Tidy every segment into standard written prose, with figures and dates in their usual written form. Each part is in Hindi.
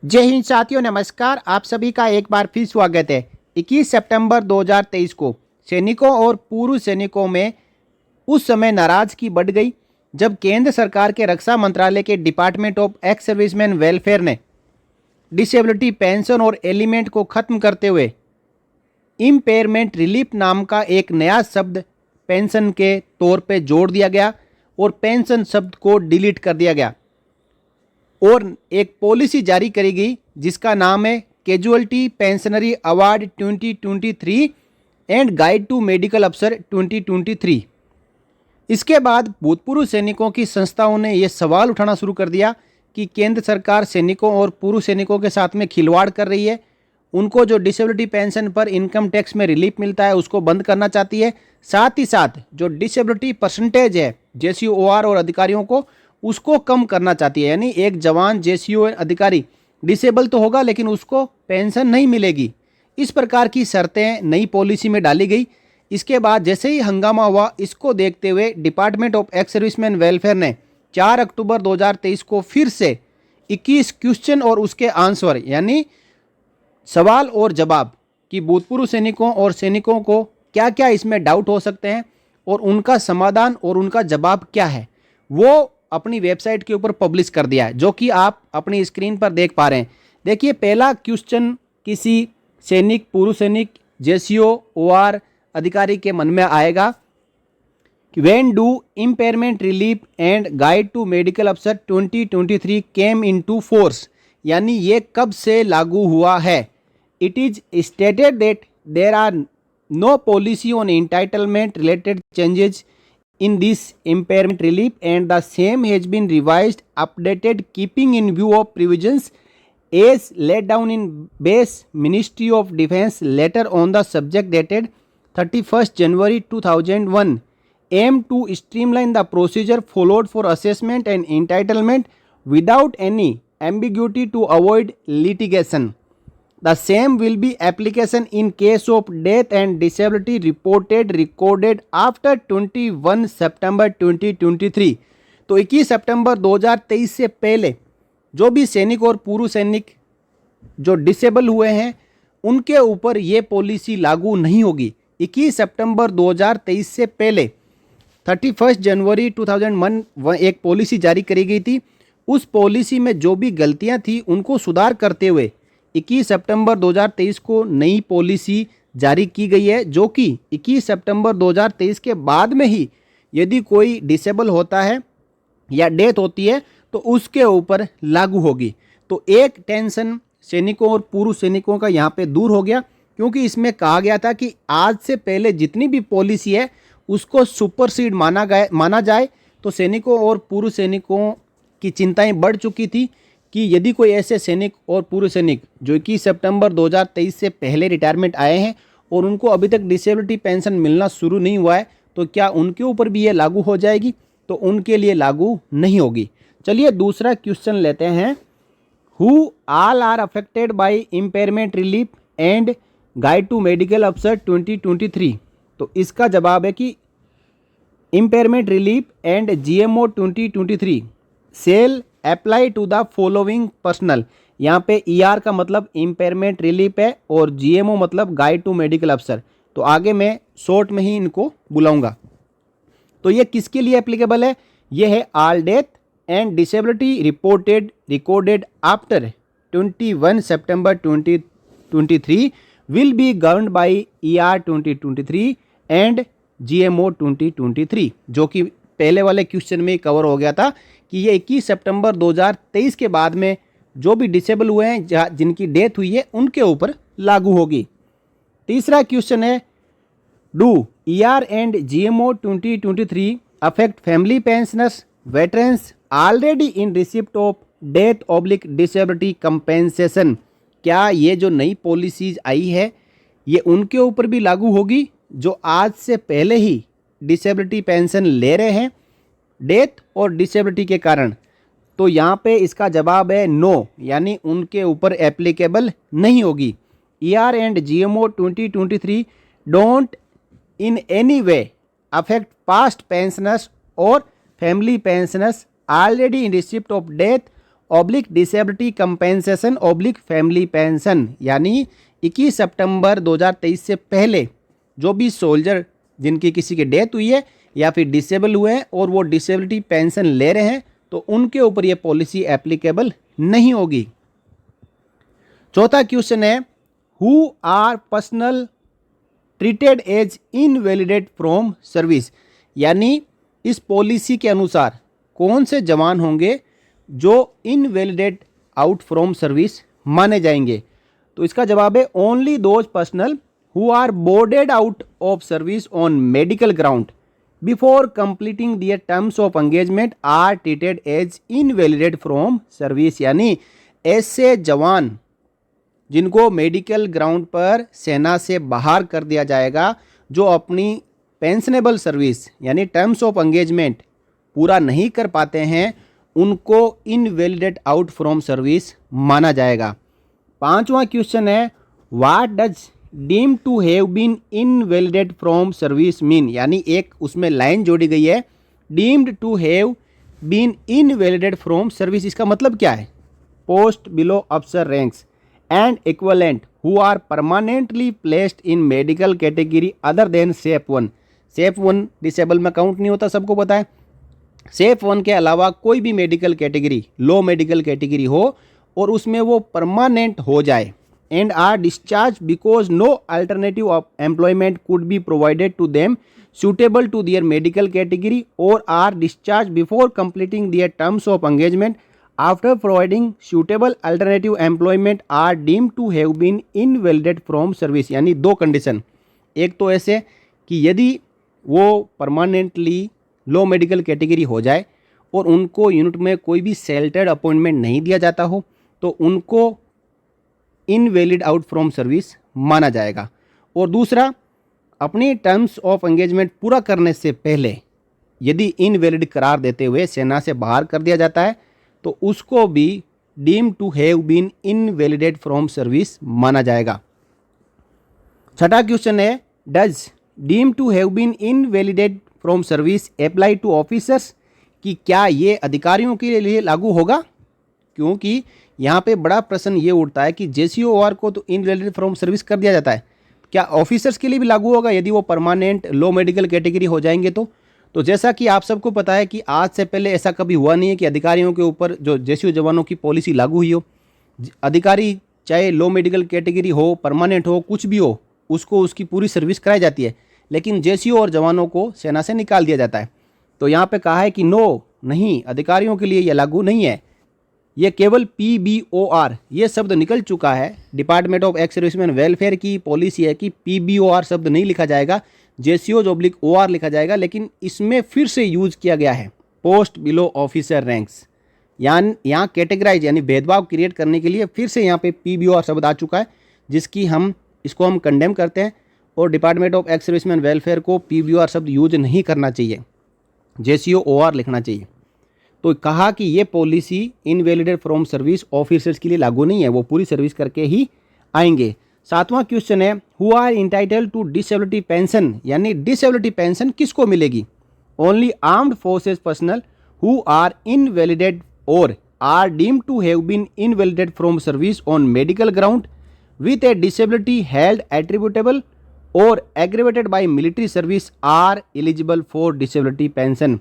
जय हिंद साथियों, नमस्कार। आप सभी का एक बार फिर स्वागत है। 21 सितंबर 2023 को सैनिकों और पूर्व सैनिकों में उस समय नाराजगी बढ़ गई जब केंद्र सरकार के रक्षा मंत्रालय के department of ex serviceman welfare ने डिसेबिलिटी पेंशन और एलिमेंट को खत्म करते हुए इम्पेयरमेंट रिलीफ नाम का एक नया शब्द पेंशन के तौर पे जोड़ दिया गया और पेंशन शब्द को डिलीट कर दिया गया और एक पॉलिसी जारी करी गई जिसका नाम है casualty pensionary award 2023 and guide to medical अफसर 2023। इसके बाद भूतपूर्व सैनिकों की संस्थाओं ने यह सवाल उठाना शुरू कर दिया कि केंद्र सरकार सैनिकों और पूर्व सैनिकों के साथ में खिलवाड़ कर रही है। उनको जो डिसेबिलिटी पेंशन पर इनकम टैक्स में रिलीफ मिलता है उसको बंद करना चाहती है। साथ ही साथ जो डिसेबिलिटी परसेंटेज है जेसीओआर और अधिकारियों को उसको कम करना चाहती है। यानी एक जवान जेसीओ अधिकारी डिसेबल तो होगा लेकिन उसको पेंशन नहीं मिलेगी। इस प्रकार की शर्तें नई पॉलिसी में डाली गई। इसके बाद जैसे ही हंगामा हुआ, इसको देखते हुए department of ex serviceman welfare ने 4 अक्टूबर 2023 को फिर से 21 क्वेश्चन और उसके आंसर यानी सवाल और जवाब कि भूतपूर्व सैनिकों और सैनिकों को क्या क्या इसमें डाउट हो सकते हैं और उनका समाधान और उनका जवाब क्या है, वो अपनी वेबसाइट के ऊपर पब्लिश कर दिया है, जो कि आप अपनी स्क्रीन पर देख पा रहे हैं। देखिए, पहला क्वेश्चन किसी सैनिक, पूर्व सैनिक, जेसीओ ओआर अधिकारी के मन में आएगा कि when do impairment relief and guide to medical अफसर 2023 केम इनटू फोर्स, यानी ये कब से लागू हुआ है। It is stated that there are no policy on entitlement related changes in this impairment relief and the same has been revised, updated, keeping in view of provisions as laid down in base Ministry of Defence letter on the subject dated 31st January 2001, aim to streamline the procedure followed for assessment and entitlement without any ambiguity to avoid litigation. The same will be application in case of death and disability recorded after 21 September 2023। तो 21 सितंबर 2023 से पहले जो भी सैनिक और पूर्व सैनिक जो डिसेबल हुए हैं उनके ऊपर ये पॉलिसी लागू नहीं होगी। 21 सितंबर 2023 से पहले 31 जनवरी 2001 एक पॉलिसी जारी करी गई थी। उस पॉलिसी में जो भी गलतियां थी उनको सुधार करते हुए 21 सितंबर 2023 को नई पॉलिसी जारी की गई है, जो कि 21 सितंबर 2023 के बाद में ही यदि कोई डिसेबल होता है या डेथ होती है तो उसके ऊपर लागू होगी। तो एक टेंशन सैनिकों और पूर्व सैनिकों का यहाँ पे दूर हो गया, क्योंकि इसमें कहा गया था कि आज से पहले जितनी भी पॉलिसी है उसको सुपरसीड माना जाए। तो सैनिकों और पूर्व सैनिकों की चिंताएं बढ़ चुकी थी कि यदि कोई ऐसे सैनिक और पूर्व सैनिक जो 21 सितंबर 2023 से पहले रिटायरमेंट आए हैं और उनको अभी तक डिसेबिलिटी पेंशन मिलना शुरू नहीं हुआ है तो क्या उनके ऊपर भी ये लागू हो जाएगी, तो उनके लिए लागू नहीं होगी। चलिए दूसरा क्वेश्चन लेते हैं। Who all are affected by impairment relief and guide to medical अफसर 2023। तो इसका जवाब है कि impairment relief and GMO 2023 shall apply to the following personnel. यहाँ पे ईआर का मतलब इम्पेयरमेंट रिलीफ है और जीएमओ मतलब गाइड टू मेडिकल अफसर। तो आगे मैं शॉर्ट में ही इनको बुलाऊंगा। तो ये किसके लिए एप्लीकेबल है? ये है all death and disability recorded after 21 September 2023 will be governed bye ER 2023 and GMO 2023, जो कि पहले वाले क्वेश्चन में कवर हो गया था कि ये 21 सितंबर 2023 के बाद में जो भी डिसेबल हुए हैं, जिनकी डेथ हुई है, उनके ऊपर लागू होगी। तीसरा क्वेश्चन है, do ER and GMO 2023 affect family pensioners veterans already in receipt of death oblique disability compensation. क्या ये जो नई पॉलिसीज आई है ये उनके ऊपर भी लागू होगी जो आज से पहले ही डिसेबिलिटी पेंशन ले रहे हैं डेथ और डिसेबिलिटी के कारण? तो यहाँ पे इसका जवाब है नो, यानी उनके ऊपर एप्लीकेबल नहीं होगी। ER and GMO 2023 don't in any way affect past pensioners और family pensioners already in receipt of death oblique disability compensation oblique family pension, यानी 21 सितंबर 2023 से पहले जो भी सोल्जर जिनकी किसी की डेथ हुई है या फिर डिसेबल हुए हैं और वो डिसेबिलिटी पेंशन ले रहे हैं तो उनके ऊपर ये पॉलिसी एप्लीकेबल नहीं होगी। चौथा क्वेश्चन है, who are personnel treated as invalidate from service, यानी इस पॉलिसी के अनुसार कौन से जवान होंगे जो इनवैलिडेट आउट फ्रॉम सर्विस माने जाएंगे। तो इसका जवाब है only those personnel who are boarded out of service on medical ground before completing their terms of engagement are treated as invalidate from service, यानी ऐसे जवान जिनको मेडिकल ग्राउंड पर सेना से बाहर कर दिया जाएगा, जो अपनी पेंशनेबल सर्विस यानी टर्म्स ऑफ एंगेजमेंट पूरा नहीं कर पाते हैं, उनको इनवैलिडेट आउट फ्रॉम सर्विस माना जाएगा। पांचवा क्वेश्चन है, what does deem to have been invalidate from service mean, यानी एक उसमें लाइन जोड़ी गई है, deemed to have been invalidate from service, इसका मतलब क्या है, पोस्ट बिलो अफसर ranks and equivalent who are permanently placed इन medical category other than SHAPE 1। SHAPE 1 disable में काउंट नहीं होता, सबको पता है। सेफ 1 के अलावा कोई भी medical category, low medical category हो और उसमें वो परमानेंट हो जाए, and are discharge because no alternative of employment could be provided to them suitable to their medical category or are discharged before completing their terms of engagement after providing suitable alternative employment are deemed to have been invalidated from service। यानी दो कंडीशन, एक तो ऐसे कि यदि वो परमानेंटली लो मेडिकल कैटेगरी हो जाए और उनको यूनिट में कोई भी सेलेक्टेड अपॉइंटमेंट नहीं दिया जाता हो तो उनको इनवैलिड आउट फ्रॉम सर्विस माना जाएगा, और दूसरा अपनी टर्म्स ऑफ एंगेजमेंट पूरा करने से पहले यदि इनवैलिड करार देते हुए सेना से बाहर कर दिया जाता है तो उसको भी deem to have been invalidate from service माना जाएगा। छठा क्वेश्चन है, does deem to have been invalidate from service apply to officers, कि क्या ये अधिकारियों के लिए लागू होगा, क्योंकि यहाँ पे बड़ा प्रश्न ये उठता है कि जेसीओआर को तो इनवैलिडेट फ्रॉम सर्विस कर दिया जाता है, क्या ऑफिसर्स के लिए भी लागू होगा यदि वो परमानेंट लो मेडिकल कैटेगरी हो जाएंगे तो जैसा कि आप सबको पता है कि आज से पहले ऐसा कभी हुआ नहीं है कि अधिकारियों के ऊपर जो जेसीओ जवानों की पॉलिसी लागू हुई हो। अधिकारी चाहे लो मेडिकल कैटेगरी हो, परमानेंट हो, कुछ भी हो, उसको उसकी पूरी सर्विस कराई जाती है, लेकिन जेसीओ और जवानों को सेना से निकाल दिया जाता है। तो यहाँ पे कहा है कि नो, नहीं, अधिकारियों के लिए यह लागू नहीं है, ये केवल PBOR ये शब्द निकल चुका है। Department of ex serviceman welfare की पॉलिसी है कि PBOR शब्द नहीं लिखा जाएगा, JCO/OR लिखा जाएगा, लेकिन इसमें फिर से यूज किया गया है पोस्ट बिलो ऑफिसर रैंक्स, यहाँ कैटेगराइज यानी भेदभाव क्रिएट करने के लिए फिर से यहाँ पे PBOR शब्द आ चुका है, जिसकी इसको हम कंडेम करते हैं, और department of ex serviceman welfare को PBOR शब्द यूज नहीं करना चाहिए, JCO/OR लिखना चाहिए। तो कहा कि ये policy invalidate from service officers के लिए लागू नहीं है, वो पूरी सर्विस करके ही आएंगे। सातवां क्वेश्चन है, who are entitled to disability pension, यानी डिसेबिलिटी पेंशन किसको मिलेगी, only armed forces personnel who are invalidate और are deemed to have been invalidate from service on medical ground with a disability held attributable और aggravated by military service are eligible for disability pension.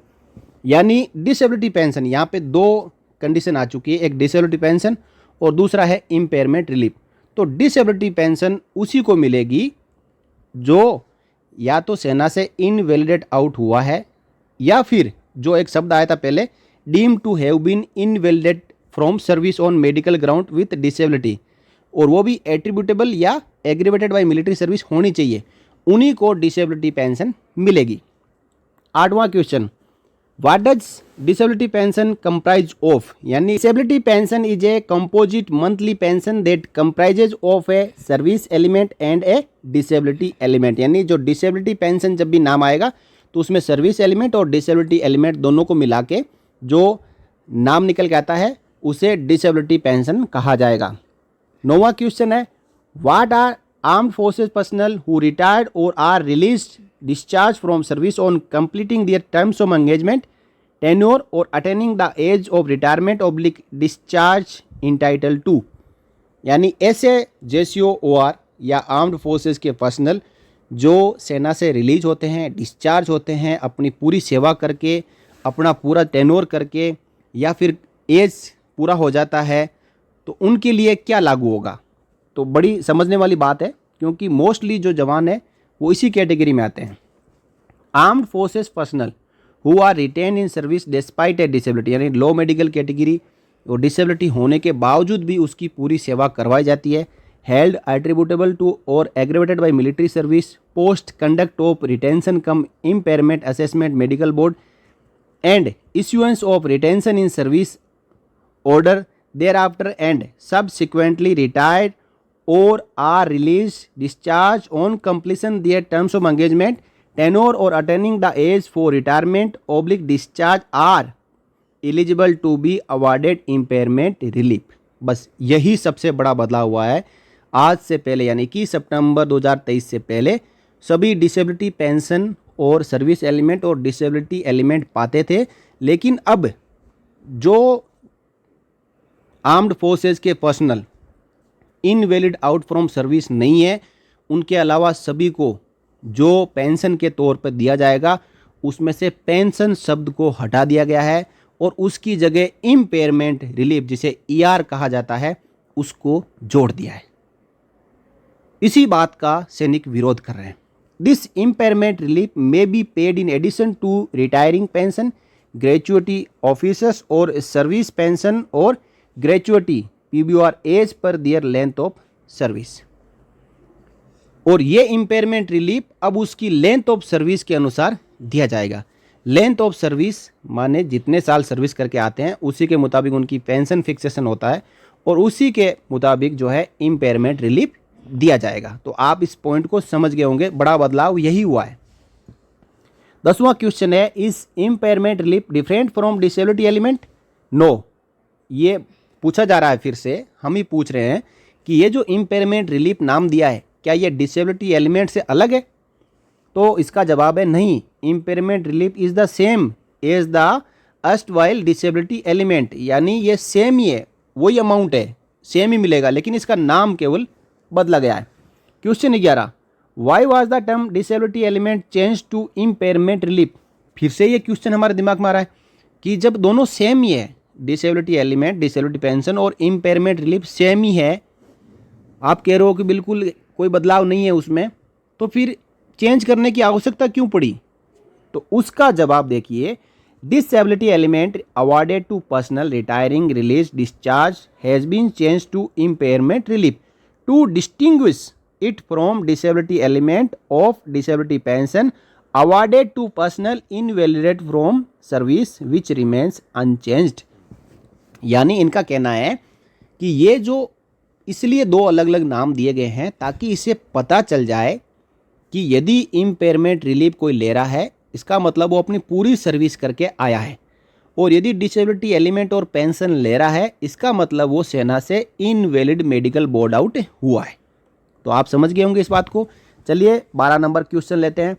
यानी डिसेबिलिटी पेंशन यहाँ पे दो कंडीशन आ चुकी है, एक डिसेबिलिटी पेंशन और दूसरा है इम्पेयरमेंट रिलीफ। तो डिसेबिलिटी पेंशन उसी को मिलेगी जो या तो सेना से इनवैलिडेट आउट हुआ है, या फिर जो एक शब्द आया था पहले, deem to have been invalidate from service on medical ground with disability, और वो भी एट्रीब्यूटेबल या एग्रीवेटेड बाय मिलिट्री सर्विस होनी चाहिए, उन्हीं को डिसेबिलिटी पेंशन मिलेगी। आठवां question, what does disability pension comprise of, यानी disability pension is a composite monthly pension that comprises of a service element and a disability element. यानी जो डिसेबिलिटी पेंशन जब भी नाम आएगा तो उसमें सर्विस एलिमेंट और डिसेबिलिटी एलिमेंट दोनों को मिला के जो नाम निकल के आता है उसे डिसेबिलिटी पेंशन कहा जाएगा। नौवां क्वेश्चन है, what are armed forces personnel who retired or are released discharge from service on completing their terms of engagement tenure or attaining the age of retirement oblique discharge entitle to, यानी ऐसे JCOR या आर्म्ड फोर्सेस के पर्सनल जो सेना से रिलीज होते हैं, डिस्चार्ज होते हैं अपनी पूरी सेवा करके, अपना पूरा टेन्योर करके, या फिर एज पूरा हो जाता है, तो उनके लिए क्या लागू होगा। तो बड़ी समझने वाली बात है, क्योंकि मोस्टली जो जवान है वो इसी कैटेगरी में आते हैं। Armed forces personnel who are retain in service despite a disability, यानी लो मेडिकल कैटेगरी और डिसेबिलिटी होने के बावजूद भी उसकी पूरी सेवा करवाई जाती है। हेल्ड एट्रीब्यूटेबल टू और aggravated by military service post conduct of retention cum impairment assessment medical board and issuance of retention in service order thereafter and subsequently retired or are released discharged on completion their terms of engagement, tenure or attaining the age for retirement oblique discharge are eligible to be awarded impairment relief। बस यही सबसे बड़ा बदलाव हुआ है आज से पहले, यानी कि सितंबर 2023 से पहले सभी डिसेबिलिटी पेंशन और सर्विस एलिमेंट और डिसेबिलिटी एलिमेंट पाते थे, लेकिन अब जो आर्म्ड फोर्सेस के personal invalid out from service नहीं है, उनके अलावा सभी को जो पेंशन के तौर पर दिया जाएगा उसमें से पेंशन शब्द को हटा दिया गया है और उसकी जगह इम्पेयरमेंट रिलीफ, जिसे ER कहा जाता है, उसको जोड़ दिया है। इसी बात का सैनिक विरोध कर रहे हैं। This impairment relief may be paid in addition to retiring pension, gratuity officers और सर्विस पेंशन और gratuity PBR as per their length of service. और ये इम्पेयरमेंट रिलीफ अब उसकी लेंथ ऑफ सर्विस के अनुसार दिया जाएगा। लेंथ ऑफ सर्विस माने जितने साल सर्विस करके आते हैं उसी के मुताबिक उनकी पेंशन फिक्सेशन होता है और उसी के मुताबिक जो है इम्पेयरमेंट रिलीफ दिया जाएगा। तो आप इस पॉइंट को समझ गए होंगे, बड़ा बदलाव यही हुआ है। 10वां क्वेश्चन है, is impairment relief different from disability element? No, ये पूछा जा रहा है, फिर से हम ही पूछ रहे हैं कि ये जो इम्पेयरमेंट रिलीफ नाम दिया है क्या ये डिसेबिलिटी एलिमेंट से अलग है? तो इसका जवाब है नहीं। Impairment relief is the same as the erstwhile disability element, यानी ये सेम ही है, वही अमाउंट है, सेम ही मिलेगा, लेकिन इसका नाम केवल बदला गया है। Question 11, why was the term disability element change to impairment relief? फिर से ये क्वेश्चन हमारे दिमाग में आ रहा है कि जब दोनों सेम ही है, डिसेबिलिटी एलिमेंट, डिसेबिलिटी पेंशन और इम्पेयरमेंट रिलीफ सेम ही है, आप कह रहे हो कि बिल्कुल कोई बदलाव नहीं है उसमें, तो फिर चेंज करने की आवश्यकता क्यों पड़ी? तो उसका जवाब देखिए, disability element awarded to personnel retiring release discharge has been change to impairment relief to distinguish it from disability element of disability pension awarded to personnel invalided from service which remains unchanged। यानी इनका कहना है कि ये जो इसलिए दो अलग अलग नाम दिए गए हैं ताकि इसे पता चल जाए कि यदि इम्पेयरमेंट रिलीफ कोई ले रहा है इसका मतलब वो अपनी पूरी सर्विस करके आया है, और यदि डिसेबिलिटी एलिमेंट और पेंशन ले रहा है इसका मतलब वो सेना से इनवैलिड मेडिकल बोर्ड आउट हुआ है। तो आप समझ गए होंगे इस बात को। चलिए 12 नंबर क्वेश्चन लेते हैं।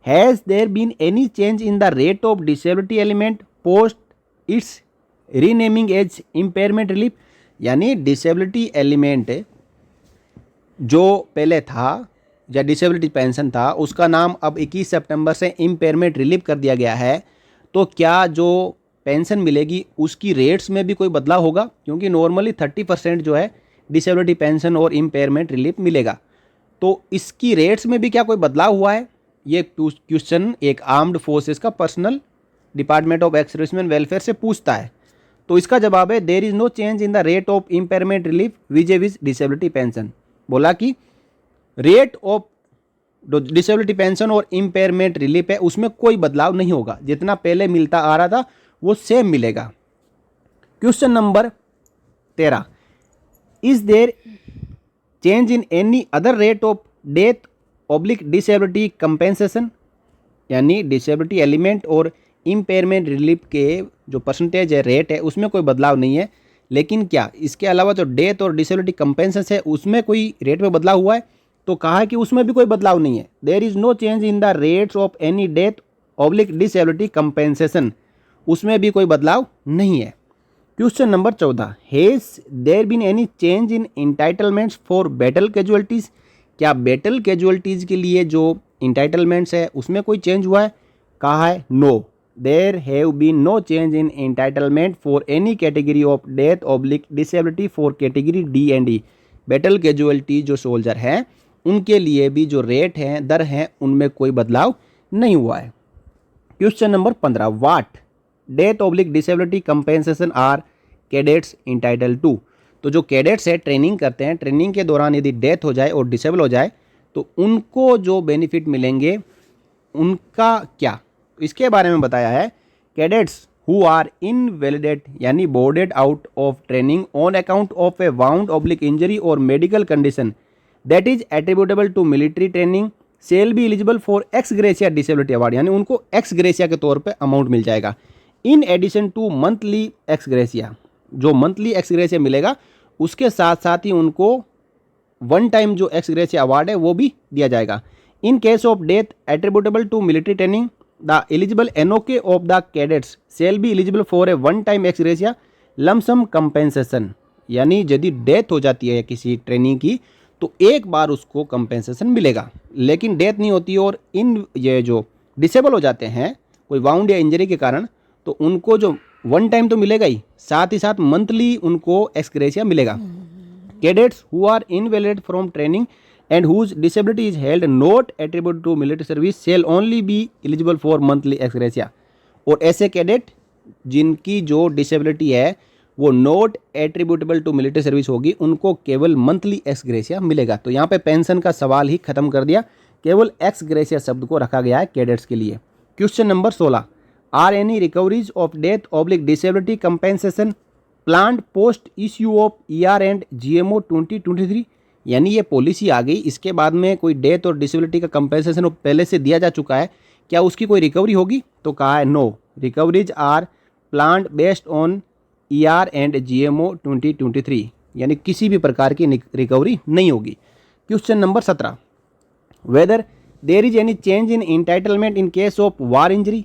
Has there been any change in the rate of disability element post its renaming as impairment relief? यानी डिसेबिलिटी एलिमेंट जो पहले था या डिसेबिलिटी पेंशन था उसका नाम अब 21 सितंबर से इम्पेयरमेंट रिलीफ कर दिया गया है, तो क्या जो पेंशन मिलेगी उसकी रेट्स में भी कोई बदलाव होगा? क्योंकि नॉर्मली 30% जो है डिसेबिलिटी पेंशन और इम्पेयरमेंट रिलीफ मिलेगा, तो इसकी रेट्स में भी क्या कोई बदलाव हुआ है? ये क्वेश्चन एक आर्म्ड फोर्सेस का personnel department of ex serviceman welfare से पूछता है। तो इसका जवाब है there is no change in the rate of impairment relief vis disability pension. बोला कि रेट ऑफ डिसेबिलिटी पेंशन और इम्पेयरमेंट रिलीफ है उसमें कोई बदलाव नहीं होगा, जितना पहले मिलता आ रहा था वो सेम मिलेगा। Question number 13, is there change in any other rate of death oblique disability compensation? यानी डिसेबिलिटी एलिमेंट और इम्पेयरमेंट रिलीफ के जो परसेंटेज है, रेट है, उसमें कोई बदलाव नहीं है, लेकिन क्या इसके अलावा जो डेथ और डिसेबिलिटी कंपेंसेशन है उसमें कोई रेट में बदलाव हुआ है? तो कहा है कि उसमें भी कोई बदलाव नहीं है। There is no change in the rates of any death oblique disability compensation उसमें भी कोई बदलाव नहीं है। Question number 14, has there been any change in entitlements for battle casualties? क्या बैटल कैजुअलिटीज़ के लिए जो इंटाइटलमेंट्स है उसमें कोई चेंज हुआ है? कहा है no, there have been no change in entitlement for any category of death oblique disability for category D and E. Battle casualty जो सोल्जर हैं उनके लिए भी जो रेट हैं, दर हैं, उनमें कोई बदलाव नहीं हुआ है। Question number 15, what death oblique disability compensation are cadets entitle to? तो जो कैडेट्स है ट्रेनिंग करते हैं, ट्रेनिंग के दौरान यदि डेथ हो जाए और डिसेबल हो जाए तो उनको जो बेनिफिट मिलेंगे उनका क्या, इसके बारे में बताया है। कैडेट्स हु आर इनवैलिडेट यानी boarded out of training on account of a wound oblique injury or medical condition that is attributable to military training shall be eligible for ex gratia disability award, यानी उनको एक्स ग्रेसिया के तौर पे अमाउंट मिल जाएगा। In addition to monthly ex gratia, जो मंथली एक्स ग्रेसिया मिलेगा उसके साथ साथ ही उनको वन टाइम जो एक्स ग्रेसिया अवार्ड है वो भी दिया जाएगा। In case of death attributable to military training the eligible NOK of the cadets shall be eligible for a one time ex gratia lump sum compensation, यानी यदि डेथ हो जाती है किसी ट्रेनिंग की तो एक बार उसको कंपेंसेशन मिलेगा, लेकिन डेथ नहीं होती और इन ये जो डिसेबल हो जाते हैं कोई वाउंड या इंजरी के कारण तो उनको जो वन टाइम तो मिलेगा ही, साथ साथ मंथली उनको एक्स ग्रेसिया मिलेगा। Cadets who are invalid from training and whose disability is held not attributed to military service shall only be eligible for monthly ex gratia, और ऐसे कैडेट जिनकी जो डिसेबिलिटी है वो not attributable to military service होगी उनको केवल मंथली एक्स ग्रेसिया मिलेगा। तो यहाँ पे पेंशन का सवाल ही खत्म कर दिया, केवल एक्स ग्रेसिया शब्द को रखा गया है कैडेट्स के लिए। Question number 16, are any recoveries of death oblique disability compensation planned post issue of ER and GMO 2023? यानी ये पॉलिसी आ गई, इसके बाद में कोई डेथ और डिसेबिलिटी का कंपेंसेशन पहले से दिया जा चुका है, क्या उसकी कोई रिकवरी होगी? तो कहा है no, recoveries are planned based on ER and GMO 2023, यानी किसी भी प्रकार की रिकवरी नहीं होगी। Question number 17, whether there is any change in entitlement in case of war injury?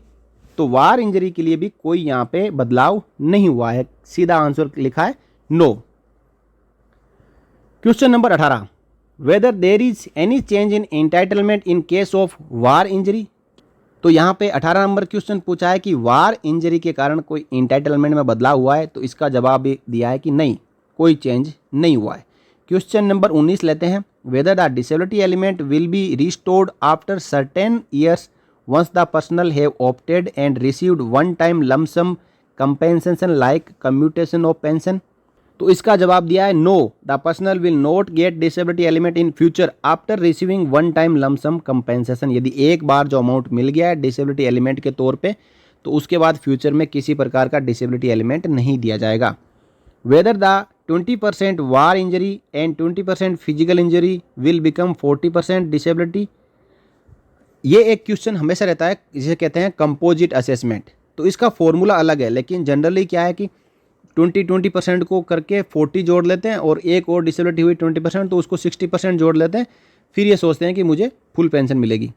तो वार इंजरी के लिए भी कोई यहाँ पे बदलाव नहीं हुआ है, सीधा आंसर लिखा है no. Question number 18, whether there is any change in entitlement in case of war injury? तो यहाँ पे 18 नंबर क्वेश्चन पूछा है कि वार इंजरी के कारण कोई इंटाइटलमेंट में बदलाव हुआ है, तो इसका जवाब भी दिया है कि नहीं, कोई चेंज नहीं हुआ है। क्वेश्चन नंबर 19 लेते हैं, whether the disability element will be restored after certain years once the personnel have opted and received one time lump sum compensation like commutation of pension? तो इसका जवाब दिया है no, the personnel will not get disability element in future after receiving one time lump sum compensation. यदि एक बार जो अमाउंट मिल गया है डिसेबिलिटी एलिमेंट के तौर पे तो उसके बाद फ्यूचर में किसी प्रकार का डिसेबिलिटी एलिमेंट नहीं दिया जाएगा। Whether the 20% war injury and 20% physical injury will become 40% disability? ये एक क्वेश्चन हमेशा रहता है जिसे कहते हैं कंपोजिट असेसमेंट। तो इसका फॉर्मूला अलग है, लेकिन जनरली क्या है कि 20% को करके 40 जोड़ लेते हैं और एक और डिसेबिलिटी हुई 20% तो उसको 60% जोड़ लेते हैं, फिर ये सोचते हैं कि मुझे फुल पेंशन मिलेगी।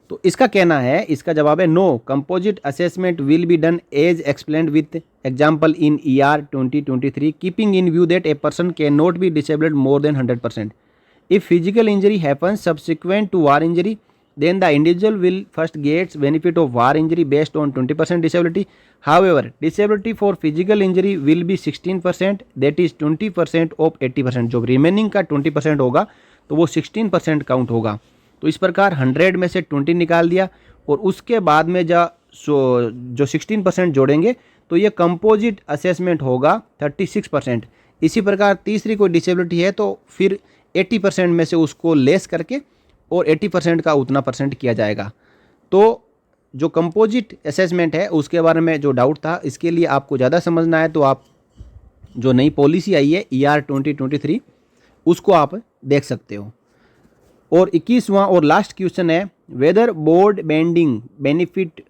तो इसका कहना है, इसका जवाब है no, composite assessment will be done as explained with example in ER 2023 keeping in view that a person can not be disabled more than 100%। If physical injury happens subsequent to war injury then the individual will first gets benefit of war injury based on 20% disability. However, disability for physical injury will be 16%, that is 20% of 80%। जो रिमेनिंग का 20% होगा तो वो 16% काउंट होगा। तो इस प्रकार 100 में से 20 निकाल दिया और उसके बाद में जो 16% जोड़ेंगे तो ये कंपोजिट असेसमेंट होगा 36%। इसी प्रकार तीसरी कोई डिसेबिलिटी है तो फिर 80% में से उसको लेस करके और 80% का उतना परसेंट किया जाएगा। तो जो कंपोजिट असेसमेंट है उसके बारे में जो डाउट था, इसके लिए आपको ज़्यादा समझना है तो आप जो नई पॉलिसी आई है ER 2023 उसको आप देख सकते हो। और 21वां और लास्ट क्वेश्चन है, whether broad banding benefit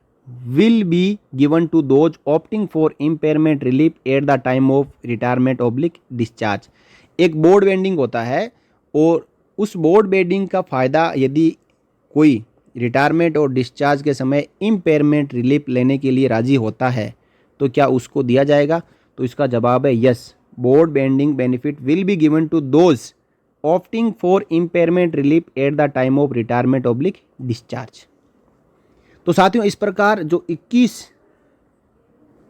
will be given to those opting for impairment relief at the time of retirement oblique discharge. एक बोर्ड बेंडिंग होता है और उस बोर्ड बेंडिंग का फ़ायदा यदि कोई रिटायरमेंट और डिस्चार्ज के समय इम्पेयरमेंट रिलीफ लेने के लिए राजी होता है तो क्या उसको दिया जाएगा? तो इसका जवाब है yes, broad banding benefit will be given to those opting for impairment relief at the time of retirement oblique discharge. तो साथियों, इस प्रकार जो 21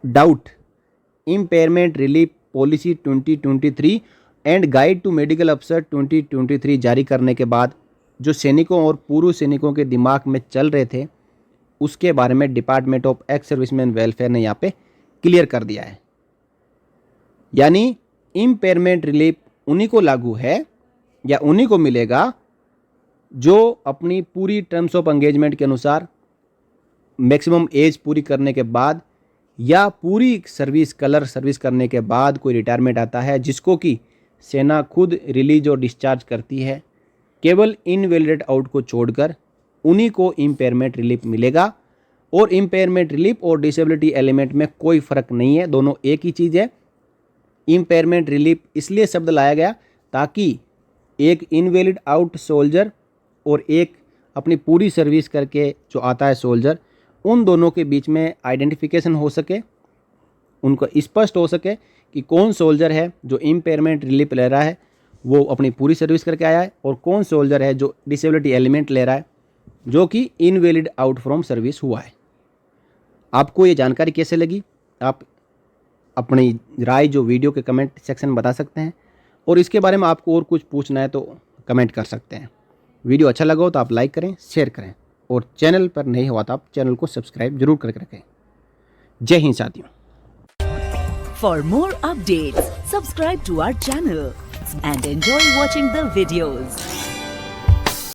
doubt impairment relief policy 2023 and guide to medical अफसर 2023 जारी करने के बाद जो सैनिकों और पूर्व सैनिकों के दिमाग में चल रहे थे, उसके बारे में department of ex serviceman welfare ने यहाँ पे क्लियर कर दिया है। यानी इम्पेयरमेंट रिलीफ उन्हीं को लागू है या उन्हीं को मिलेगा जो अपनी पूरी टर्म्स ऑफ एंगेजमेंट के अनुसार मैक्सिमम एज पूरी करने के बाद या पूरी सर्विस कलर सर्विस करने के बाद कोई रिटायरमेंट आता है, जिसको कि सेना खुद रिलीज और डिस्चार्ज करती है। केवल इनवैलिडेट आउट को छोड़कर उन्हीं को इम्पेयरमेंट रिलीफ मिलेगा। और इम्पेयरमेंट रिलीफ और डिसेबिलिटी एलिमेंट में कोई फ़र्क नहीं है, दोनों एक ही चीज़ है। इम्पेयरमेंट रिलीफ इसलिए शब्द लाया गया ताकि एक इनवैलिड आउट सोल्जर और एक अपनी पूरी सर्विस करके जो आता है सोल्जर, उन दोनों के बीच में आइडेंटिफिकेशन हो सके, उनको स्पष्ट हो सके कि कौन सोल्जर है जो इम्पेयरमेंट रिलीफ ले रहा है वो अपनी पूरी सर्विस करके आया है, और कौन सोल्जर है जो डिसेबिलिटी एलिमेंट ले रहा है जो कि इनवैलिड आउट फ्रॉम सर्विस हुआ है। आपको ये जानकारी कैसे लगी? आप अपनी राय जो वीडियो के कमेंट सेक्शन में बता सकते हैं, और इसके बारे में आपको और कुछ पूछना है तो कमेंट कर सकते हैं। वीडियो अच्छा लगा हो तो आप लाइक करें, शेयर करें, और चैनल पर नहीं हुआ तो आप चैनल को सब्सक्राइब जरूर करके रखें। जय हिंद साथियों। For more updates, subscribe to our channel and enjoy watching the videos.